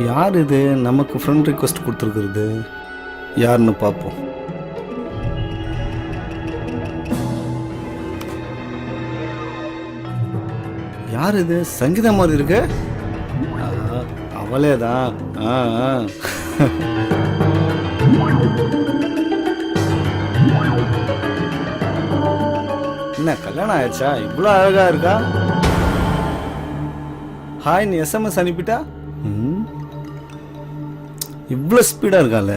யார் இது நமக்கு ஃப்ரெண்ட் ரிக்வெஸ்ட் கொடுத்துருக்குறது? யாருன்னு பார்ப்போம். யார் இது? சங்கீதா மாதிரி இருக்கு. அவளே தான். என்ன கல்யாணம் ஆயிடுச்சா? இவ்வளோ அழகா இருக்கா? ஹாய், நீ எஸ்எம்எஸ் அனுப்பிட்டா? இவ்வளோ ஸ்பீடாக இருக்கால.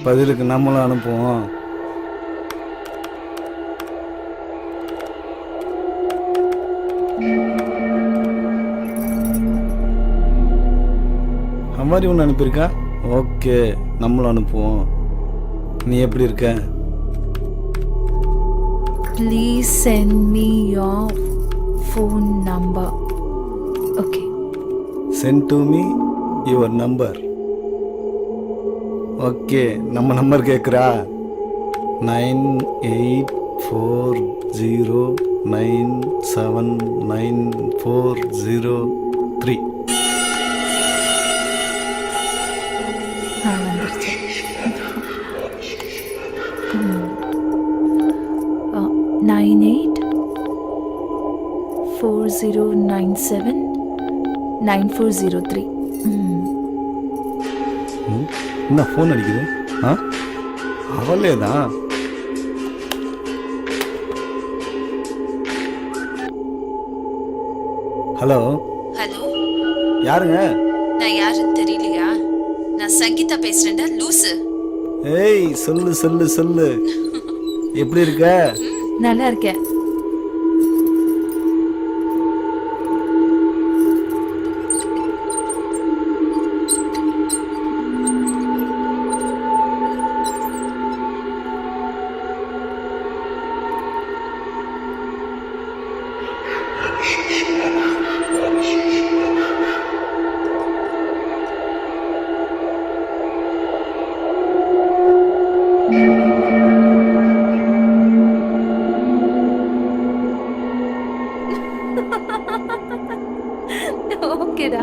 பதிலுக்கு நம்மளும் அனுப்புவோம். மாதிரி ஒன்று அனுப்பியிருக்கா. ஓகே, நம்மளும் அனுப்புவோம். நீ எப்படி இருக்க? Please send me your phone number. Okay. Send to me your number. Okay, நம்ம நம்பர் கேட்குறா. 9840979403. வந்துருச்சு. 9840979403. என்ன ஃபோன் அடிக்குது? அவளே தான். ஹலோ. ஹலோ, யாருங்க? நான் யாருன்னு தெரியலையா? நான் சங்கீதா பேசுறேன்டா, லூசு. ஏய், சொல்லு சொல்லு சொல்லு. எப்படி இருக்க? நல்லா இருக்கேன். ஓகேடா.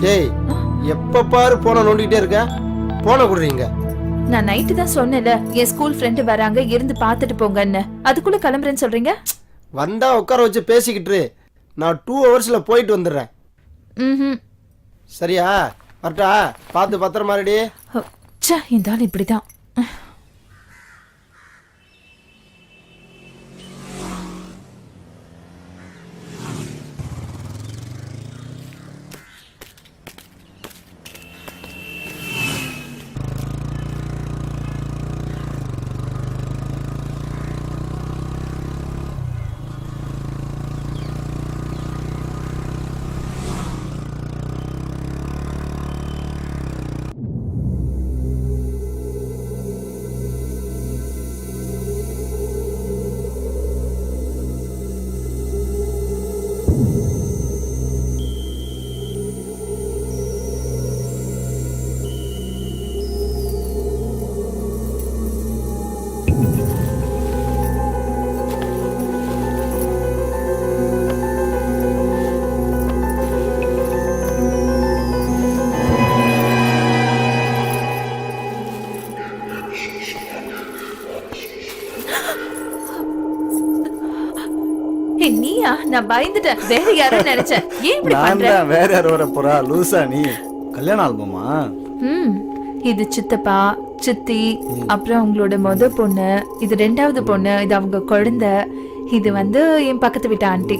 டேய், எப்ப பாரு போன நோண்டிட்டே இருக்க. போன குடுறீங்க. நான் நைட்டு தான் சொன்னேன்ல, என் ஸ்கூல் ஃப்ரெண்டு வராங்க, இருந்து பார்த்துட்டு போங்கன்னு. அதுக்குள்ள கிளம்புறேன்னு சொல்றீங்க. வந்தா உட்கார வச்சு பேசிக்கிட்டு நான் 2 ஹவர்ஸ்ல போயிட்டு வந்துடுறேன். சரியா? வரட்டா? பார்த்து பத்திரமா ரெடி. இந்த ஆள் இப்படிதான். நீயா? நான் பயந்துட்டேன். வேற யாரும் நினைச்சேன். ஏன் இப்படி பண்ற? வேற யார் வர போறா? லூசா நீ? கல்யாண ஆல்பமா? இது சித்தப்பா, சித்தி, அப்புறம் அவங்களோட முத பொண்ணு, இது 2வது பொண்ணு, இது அவங்க குழந்தை, இது வந்து என் பக்கத்து வீட்டு ஆண்டி.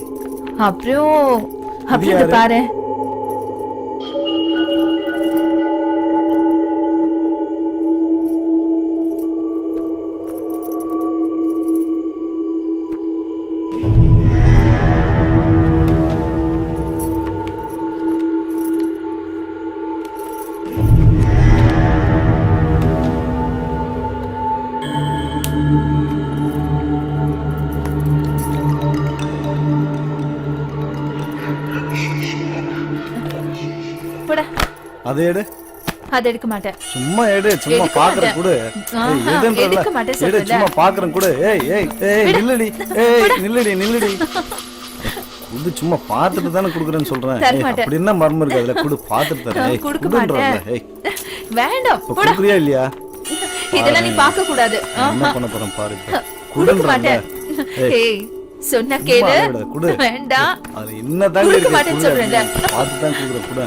அப்புறம் இத பாரு. அதை எடு. அதை எடுக்க மாட்டேன். சும்மா எடு, சும்மா எடுக்க பாக்குறேன் மாட்டேன். கூட. ஆஹா, எடுக்க மாட்டேன் எடு, சொல்றேன்ல. சும்மா பாக்குறேன் கூட. ஏய் ஏய் ஏய் நில்லுடி. ஏய் நில்லுடி. இது சும்மா பார்த்துட்டு தானே குடுக்குறேன்னு சொல்றேன். தர ஏய், மாட்டேன். அப்படி என்ன மர்மம் இருக்கு அதுல? குடு, பார்த்துட்டு தரேன். ஏய் கொடுக்க குடுன்றல. மாட்டேன். ஏய் வேண்டாம் இப்ப போடா. குடுக்குறியா இல்லையா? இதெல்லாம் நீ பார்க்க கூடாது. என்ன பண்ண போறேன் பாரு இப்ப. கொடுக்க குடுன்றல. மாட்டேன். ஏய் சொன்னா கேளு. குடு. வேண்டாம். அது என்ன தாண்டி கொடுக்க இருக்கு? மாட்டேன்னு சொல்றேன்ல. பார்த்து தான் குடுக்குற குடு.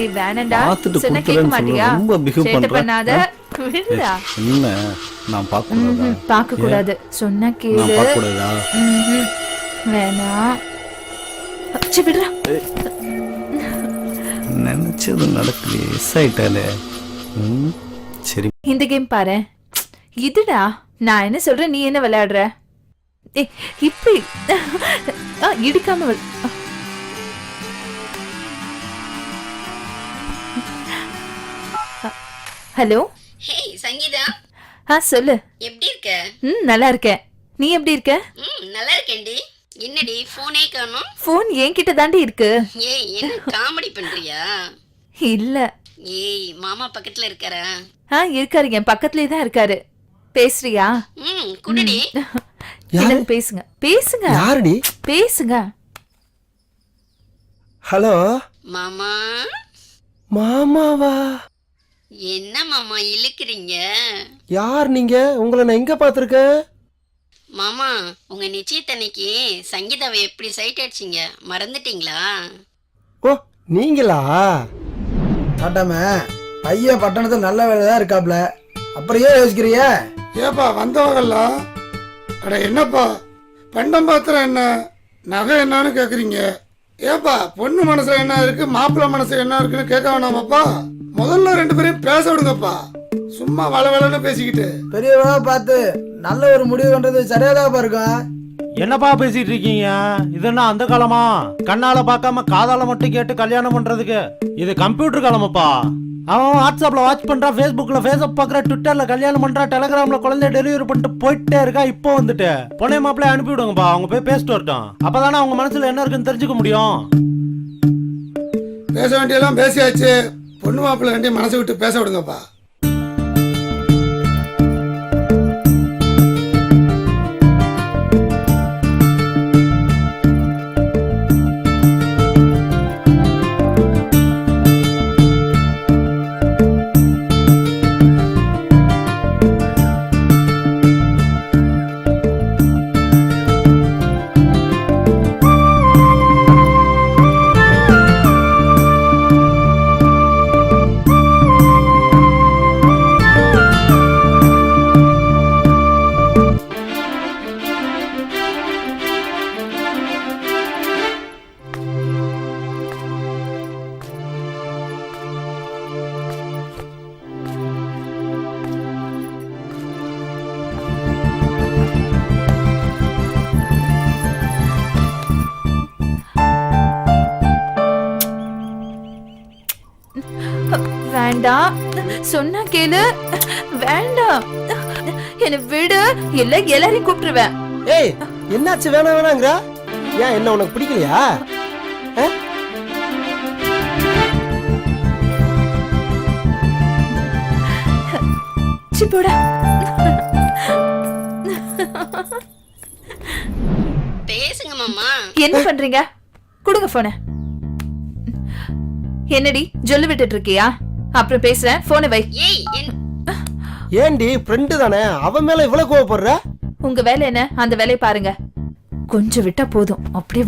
ஏய் வேணாம்டா. பார்த்துட்டு சொன்னா கேட்க குடுக்குறேன்னு மாட்டியா? சொல்ற. ரொம்ப பிஹேவ் சேட்டை பண்ற. பண்ணாத. விடுடா. என்ன நான் பார்க்க கூடாதா? பார்க்க கூடாது. சொன்னா நான் கேளு. பார்க்க கூடாதா? வேணாம். சி விடுடா. நினைச்சது நடக்கலையே. எஸ் ஆயிட்டாலே. சரி இந்த கேம் பாரு. இதுடா நான் என்ன சொல்றேன், நீ என்ன விளையாடுற? ஏய் இப்படி இடிக்காம ஹலோ. ஹேய் சங்கீதா, சொல்லு. எப்படி இருக்க? நல்லா இருக்கேன். நீ எப்படி இருக்க? நல்லா இருக்கேன்டி. என்னடி போனே காணோம்? போன் என்கிட்ட தாண்டி இருக்கு. ஏய் என்ன காமெடி பண்றியா? இல்ல. ஏய் மாமா பக்கத்துல இருக்காரா? இருக்காரு, என் பக்கத்துலயே தான் இருக்காரு. பேசுறியா? குடுடி. என்னன்னு பேசுங்க. பேசுங்க. யாருடி? பேசுங்க. ஹலோ மாமா. மாமாவா? என்ன மாமா இழுக்கிறீங்க? யார் நீங்க? உங்களை நான் எங்க பாத்திருக்கேன்? மாமா உங்க நிச்சயத்தன்னைக்கு சங்கீதாவை எப்படி சைட் அடிச்சிங்க மறந்துட்டீங்களா? ஓ நீங்களா? ஆட்டாம பையன் பட்டணத்துல நல்ல வேலை தான் இருக்காப்ல, அப்புறம் ஏன் யோசிக்கிறிய? ஏப்பா வந்தவங்கெல்லாம் அட என்னப்பா பண்டம் பாத்திரம் என்ன நகை என்னன்னு கேக்குறீங்க? ஏப்பா பொண்ணு மனசுல என்ன இருக்கு மாப்பிள்ளை மனசுல என்ன இருக்குன்னு கேட்க வேணாமாப்பா? முதல்ல ரெண்டு பேரையும் பேச விடுங்கப்பா. சும்மா வளவளன்னு பேசிக்கிட்டு. பெரியவா பார்த்து நல்ல ஒரு முடிவு பண்றது சரியாதாப்பா இருக்கும். என்னப்பா பேசிட்டு இருக்கீங்க? இது என்ன அந்த காலமா? கண்ணால பார்க்காம காதால மட்டும் கேட்டு கல்யாணம் பண்றதுக்கு இது கம்ப்யூட்டர் காலமாப்பா. அவன் வாட்ஸ்அப்ல வாட்ச் பண்றான், ஃபேஸ்புக்ல ஃபேஸ்அப் பாக்குற, ட்விட்டர்ல கல்யாணம் பண்றான், டெலிகிராம்ல குழந்தை டெலிவரி பண்ணிட்டு போயிட்டே இருக்கா. இப்போ வந்துட்டு பொண்ணை மாப்பிள்ளை அனுப்பி விடுங்கப்பா, அவங்க போய் பேசிட்டு வரட்டும். அப்பதானே அவங்க மனசுல என்ன இருக்குன்னு தெரிஞ்சுக்க முடியும். பேச வேண்டியெல்லாம் பேசியாச்சு. பொண்ணு மாப்பிள்ளை ரெண்டையும் மனசை விட்டு பேச விடுங்கப்பா. வேண்டாம். சொன்னா கேளு. வேண்டாம். என்ன விடு, இல்ல எல்லாரையும் கூப்பிட்டுருவேன். ஏய் என்னாச்சு? வேணாங்கிறா? ஏன் என்ன உனக்கு பிடிக்கலையா? சி போடா. பேசுங்க மாமா. என்ன பண்றீங்க? கொடுங்க போன. என்னடி ஜொல்லு விட்டுட்டு இருக்கியா? அப்புறம் பேசுறேன், போனை வை. ஏய் ஏண்டி ஃப்ரெண்டு தானே, அவன் மேல இவ்வளவு கோவப்படுற? உங்க வேலை என்ன? அந்த வேலையை பாருங்க. கொஞ்சம் விட்டா போதும், அப்படியே